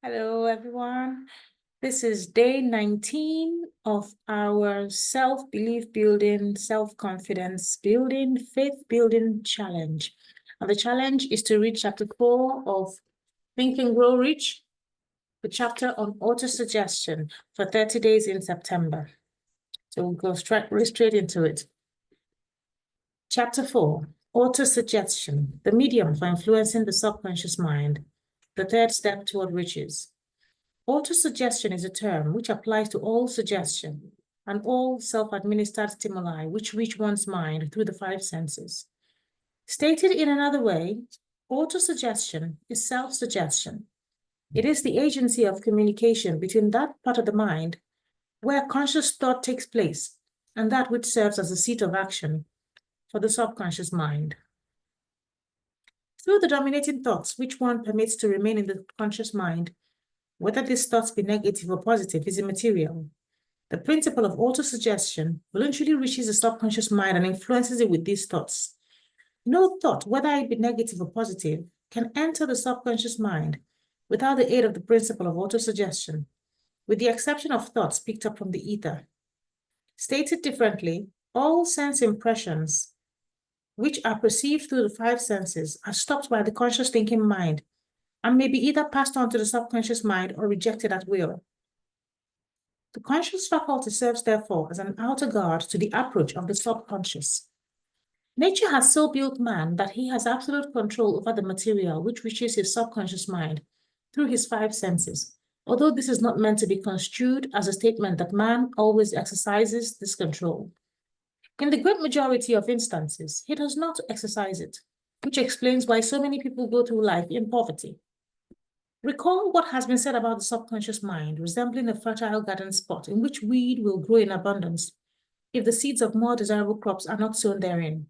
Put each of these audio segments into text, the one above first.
Hello, everyone. This is day 19 of our self-belief building, self-confidence building, faith building challenge. And the challenge is to read chapter 4 of Think and Grow Rich, the chapter on auto-suggestion for 30 days in September. So we'll go straight into it. Chapter 4, auto-suggestion, the medium for influencing the subconscious mind, the third step toward riches. Autosuggestion is a term which applies to all suggestion and all self-administered stimuli which reach one's mind through the five senses. Stated in another way, autosuggestion is self-suggestion. It is the agency of communication between that part of the mind where conscious thought takes place and that which serves as a seat of action for the subconscious mind. Through the dominating thoughts which one permits to remain in the conscious mind, whether these thoughts be negative or positive is immaterial. The principle of autosuggestion voluntarily reaches the subconscious mind and influences it with these thoughts. No thought, whether it be negative or positive, can enter the subconscious mind without the aid of the principle of autosuggestion, with the exception of thoughts picked up from the ether. Stated differently, all sense impressions which are perceived through the five senses are stopped by the conscious thinking mind and may be either passed on to the subconscious mind or rejected at will. The conscious faculty serves, therefore, as an outer guard to the approach of the subconscious. Nature has so built man that he has absolute control over the material which reaches his subconscious mind through his five senses, although this is not meant to be construed as a statement that man always exercises this control. In the great majority of instances, he does not exercise it, which explains why so many people go through life in poverty. Recall what has been said about the subconscious mind, resembling a fertile garden spot in which weed will grow in abundance if the seeds of more desirable crops are not sown therein.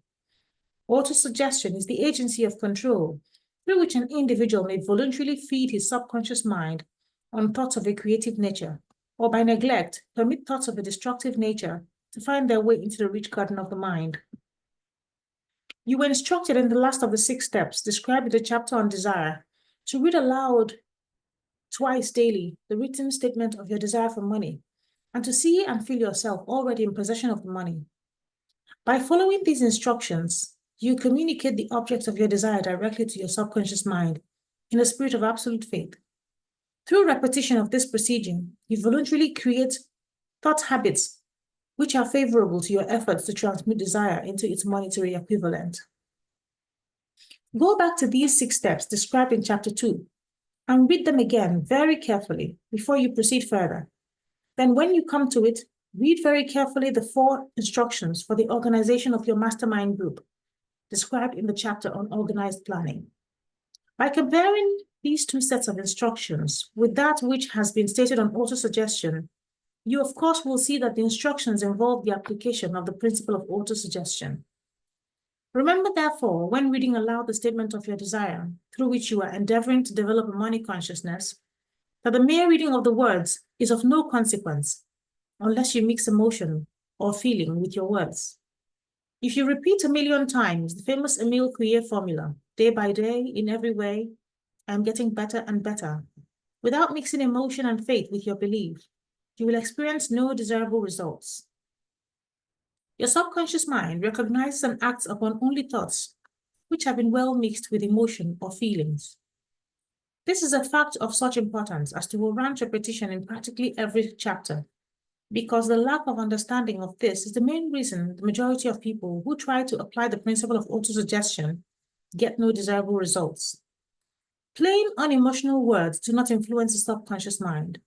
Autosuggestion is the agency of control through which an individual may voluntarily feed his subconscious mind on thoughts of a creative nature, or by neglect, permit thoughts of a destructive nature to find their way into the rich garden of the mind. You were instructed in the last of the 6 steps described in the chapter on desire to read aloud twice daily the written statement of your desire for money and to see and feel yourself already in possession of the money. By following these instructions, you communicate the object of your desire directly to your subconscious mind in a spirit of absolute faith. Through repetition of this procedure, you voluntarily create thought habits which are favorable to your efforts to transmute desire into its monetary equivalent. Go back to these 6 steps described in chapter 2 and read them again very carefully before you proceed further. Then when you come to it, read very carefully the 4 instructions for the organization of your mastermind group described in the chapter on organized planning. By comparing these 2 sets of instructions with that which has been stated on autosuggestion, you of course will see that the instructions involve the application of the principle of autosuggestion. Remember, therefore, when reading aloud the statement of your desire, through which you are endeavoring to develop a money consciousness, that the mere reading of the words is of no consequence unless you mix emotion or feeling with your words. If you repeat 1,000,000 times the famous Emile Couillet formula, day by day, in every way, I am getting better and better, without mixing emotion and faith with your belief, you will experience no desirable results. Your subconscious mind recognizes and acts upon only thoughts which have been well mixed with emotion or feelings. This is a fact of such importance as to warrant repetition in practically every chapter, because the lack of understanding of this is the main reason the majority of people who try to apply the principle of autosuggestion get no desirable results. Plain, unemotional words do not influence the subconscious mind.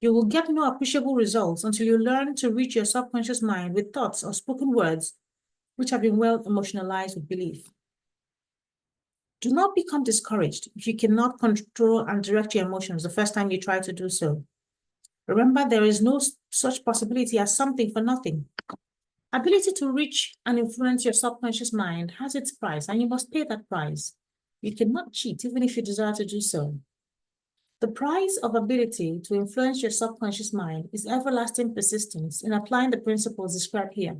You will get no appreciable results until you learn to reach your subconscious mind with thoughts or spoken words which have been well emotionalized with belief. Do not become discouraged if you cannot control and direct your emotions the first time you try to do so. Remember, there is no such possibility as something for nothing. Ability to reach and influence your subconscious mind has its price, and you must pay that price. You cannot cheat, even if you desire to do so. The price of ability to influence your subconscious mind is everlasting persistence in applying the principles described here.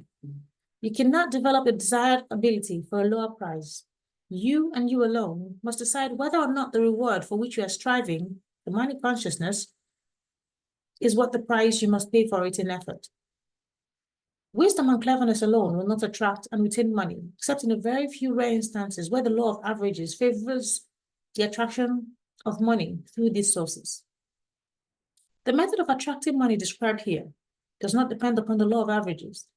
You cannot develop a desired ability for a lower price. You and you alone must decide whether or not the reward for which you are striving The money consciousness is what the price you must pay for it in effort. Wisdom and cleverness alone will not attract and retain money, except in a very few rare instances where the law of averages favors the attraction of money through these sources. The method of attracting money described here does not depend upon the law of averages.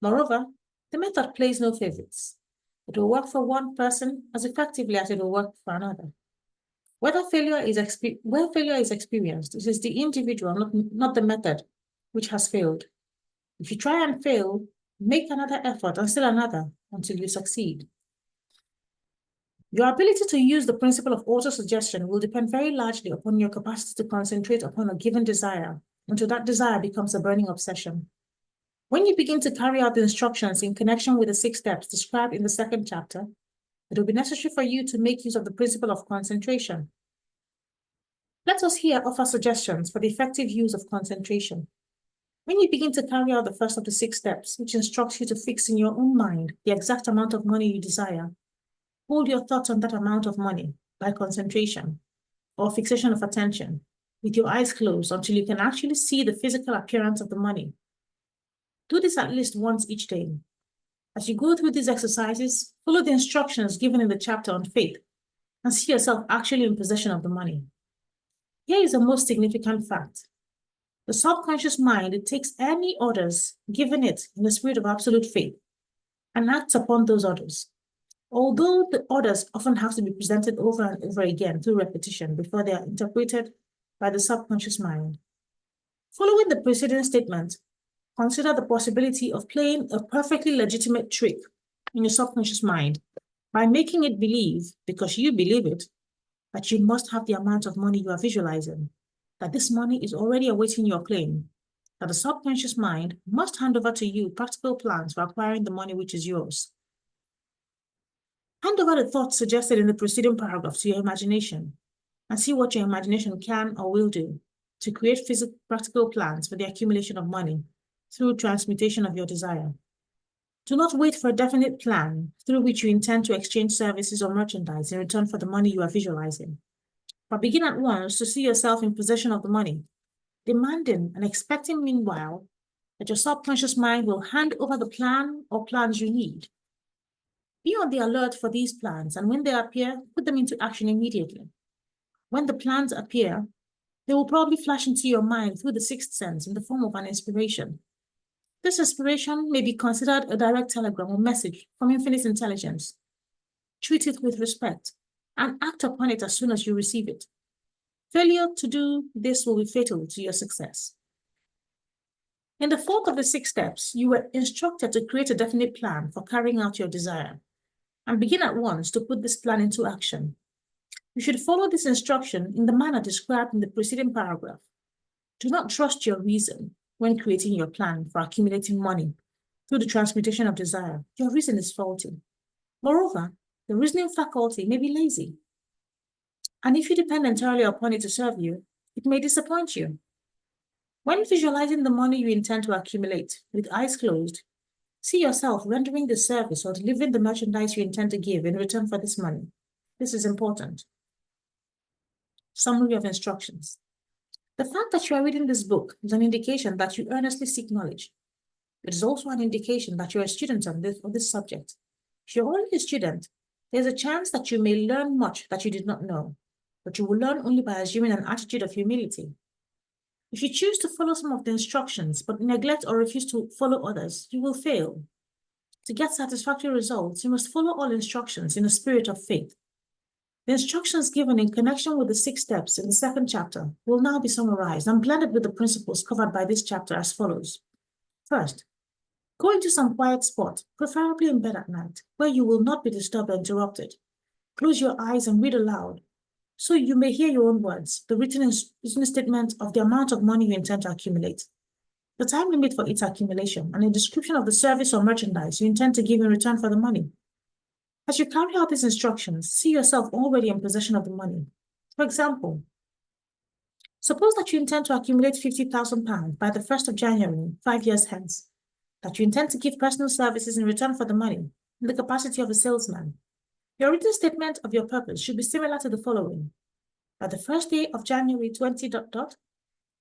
Moreover, the method plays no favorites. It will work for one person as effectively as it will work for another. Where failure is experienced, it is the individual, not the method, which has failed. If you try and fail, make another effort and still another until you succeed. Your ability to use the principle of auto-suggestion will depend very largely upon your capacity to concentrate upon a given desire until that desire becomes a burning obsession. When you begin to carry out the instructions in connection with the 6 steps described in the 2nd chapter, it will be necessary for you to make use of the principle of concentration. Let us here offer suggestions for the effective use of concentration. When you begin to carry out the first of the 6 steps, which instructs you to fix in your own mind the exact amount of money you desire, hold your thoughts on that amount of money by concentration or fixation of attention with your eyes closed until you can actually see the physical appearance of the money. Do this at least once each day. As you go through these exercises, follow the instructions given in the chapter on faith and see yourself actually in possession of the money. Here is a most significant fact. The subconscious mind takes any orders given it in the spirit of absolute faith and acts upon those orders. Although the orders often have to be presented over and over again through repetition before they are interpreted by the subconscious mind. Following the preceding statement, consider the possibility of playing a perfectly legitimate trick in your subconscious mind by making it believe, because you believe it, that you must have the amount of money you are visualizing, that this money is already awaiting your claim, that the subconscious mind must hand over to you practical plans for acquiring the money which is yours. Hand over the thoughts suggested in the preceding paragraph to your imagination and see what your imagination can or will do to create physical practical plans for the accumulation of money through transmutation of your desire. Do not wait for a definite plan through which you intend to exchange services or merchandise in return for the money you are visualizing, but begin at once to see yourself in possession of the money, demanding and expecting meanwhile that your subconscious mind will hand over the plan or plans you need. Be on the alert for these plans, and when they appear, put them into action immediately. When the plans appear, they will probably flash into your mind through the 6th sense in the form of an inspiration. This inspiration may be considered a direct telegram or message from infinite intelligence. Treat it with respect and act upon it as soon as you receive it. Failure to do this will be fatal to your success. In the 4th of the 6 steps, you were instructed to create a definite plan for carrying out your desire and begin at once to put this plan into action. You should follow this instruction in the manner described in the preceding paragraph. Do not trust your reason when creating your plan for accumulating money through the transmutation of desire. Your reason is faulty. Moreover, the reasoning faculty may be lazy. And if you depend entirely upon it to serve you, it may disappoint you. When visualizing the money you intend to accumulate with eyes closed, see yourself rendering the service or delivering the merchandise you intend to give in return for this money. This is important. Summary of instructions. The fact that you are reading this book is an indication that you earnestly seek knowledge. It is also an indication that you're a student of this subject. If you're only a student, there's a chance that you may learn much that you did not know, but you will learn only by assuming an attitude of humility. If you choose to follow some of the instructions, but neglect or refuse to follow others, you will fail. To get satisfactory results, you must follow all instructions in a spirit of faith. The instructions given in connection with the 6 steps in the 2nd chapter will now be summarized and blended with the principles covered by this chapter as follows. First, go into some quiet spot, preferably in bed at night, where you will not be disturbed or interrupted. Close your eyes and read aloud, so you may hear your own words, the written statement of the amount of money you intend to accumulate, the time limit for its accumulation, and a description of the service or merchandise you intend to give in return for the money. As you carry out these instructions, see yourself already in possession of the money. For example, suppose that you intend to accumulate £50,000 by the 1st of January, 5 years hence, that you intend to give personal services in return for the money in the capacity of a salesman. Your written statement of your purpose should be similar to the following. By the first day of January 20 ...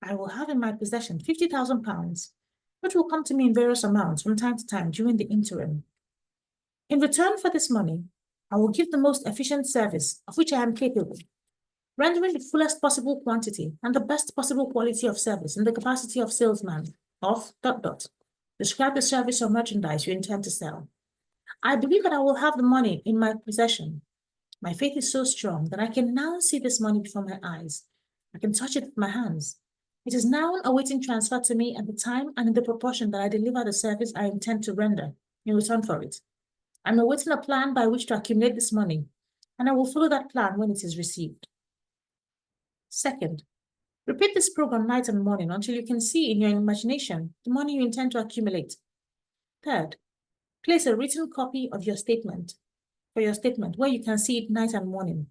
I will have in my possession 50,000 pounds, which will come to me in various amounts from time to time during the interim. In return for this money, I will give the most efficient service of which I am capable, rendering the fullest possible quantity and the best possible quality of service in the capacity of salesman of ... Describe the service or merchandise you intend to sell. I believe that I will have the money in my possession. My faith is so strong that I can now see this money before my eyes. I can touch it with my hands. It is now awaiting transfer to me at the time and in the proportion that I deliver the service I intend to render in return for it. I'm awaiting a plan by which to accumulate this money, and I will follow that plan when it is received. Second, repeat this program night and morning until you can see in your imagination the money you intend to accumulate. Third, place a written copy of your statement where you can see it night and morning,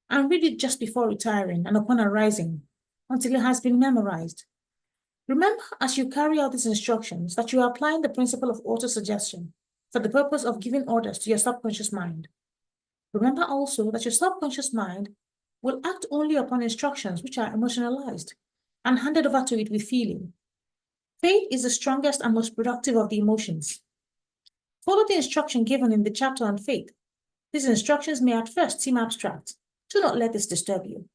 and read it just before retiring and upon arising until it has been memorized. Remember, as you carry out these instructions, that you are applying the principle of autosuggestion for the purpose of giving orders to your subconscious mind. Remember also that your subconscious mind will act only upon instructions which are emotionalized and handed over to it with feeling. Faith is the strongest and most productive of the emotions. Follow the instruction given in the chapter on faith. These instructions may at first seem abstract. Do not let this disturb you.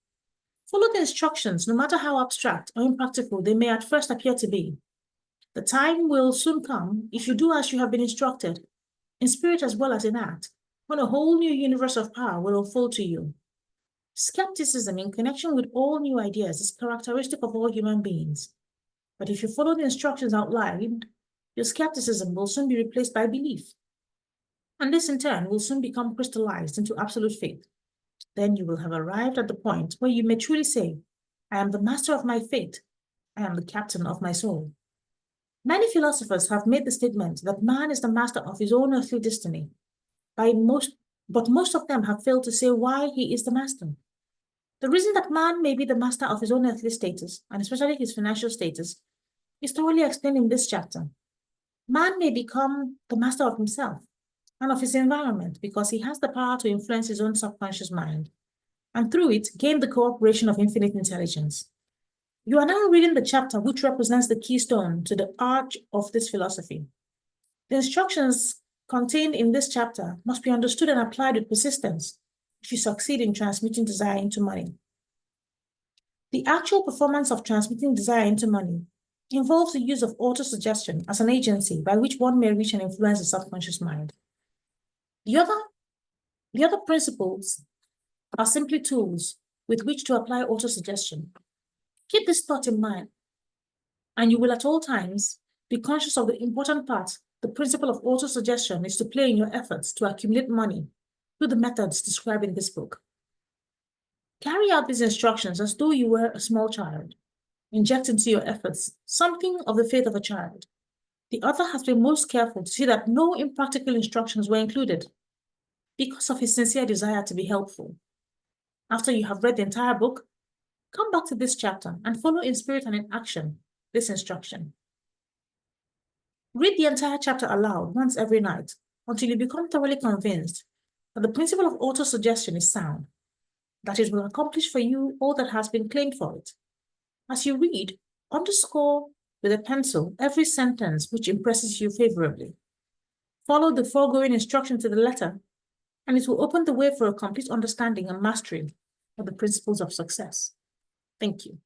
Follow the instructions, no matter how abstract or impractical they may at first appear to be. The time will soon come, if you do as you have been instructed, in spirit as well as in act, when a whole new universe of power will unfold to you. Skepticism in connection with all new ideas is characteristic of all human beings. But if you follow the instructions outlined, your skepticism will soon be replaced by belief. And this in turn will soon become crystallized into absolute faith. Then you will have arrived at the point where you may truly say, I am the master of my fate. I am the captain of my soul. Many philosophers have made the statement that man is the master of his own earthly destiny, but most of them have failed to say why he is the master. The reason that man may be the master of his own earthly status, and especially his financial status, is thoroughly explained in this chapter. Man may become the master of himself and of his environment because he has the power to influence his own subconscious mind, and through it, gain the cooperation of infinite intelligence. You are now reading the chapter which represents the keystone to the arch of this philosophy. The instructions contained in this chapter must be understood and applied with persistence if you succeed in transmuting desire into money. The actual performance of transmuting desire into money involves the use of autosuggestion as an agency by which one may reach and influence the subconscious mind. The other principles are simply tools with which to apply autosuggestion. Keep this thought in mind, and you will at all times be conscious of the important part the principle of autosuggestion is to play in your efforts to accumulate money through the methods described in this book. Carry out these instructions as though you were a small child. Inject into your efforts something of the faith of a child. The author has been most careful to see that no impractical instructions were included because of his sincere desire to be helpful. After you have read the entire book, come back to this chapter and follow in spirit and in action this instruction. Read the entire chapter aloud once every night until you become thoroughly convinced that the principle of autosuggestion is sound, that it will accomplish for you all that has been claimed for it. As you read, underscore with a pencil every sentence which impresses you favorably. Follow the foregoing instruction to the letter, and it will open the way for a complete understanding and mastery of the principles of success. Thank you.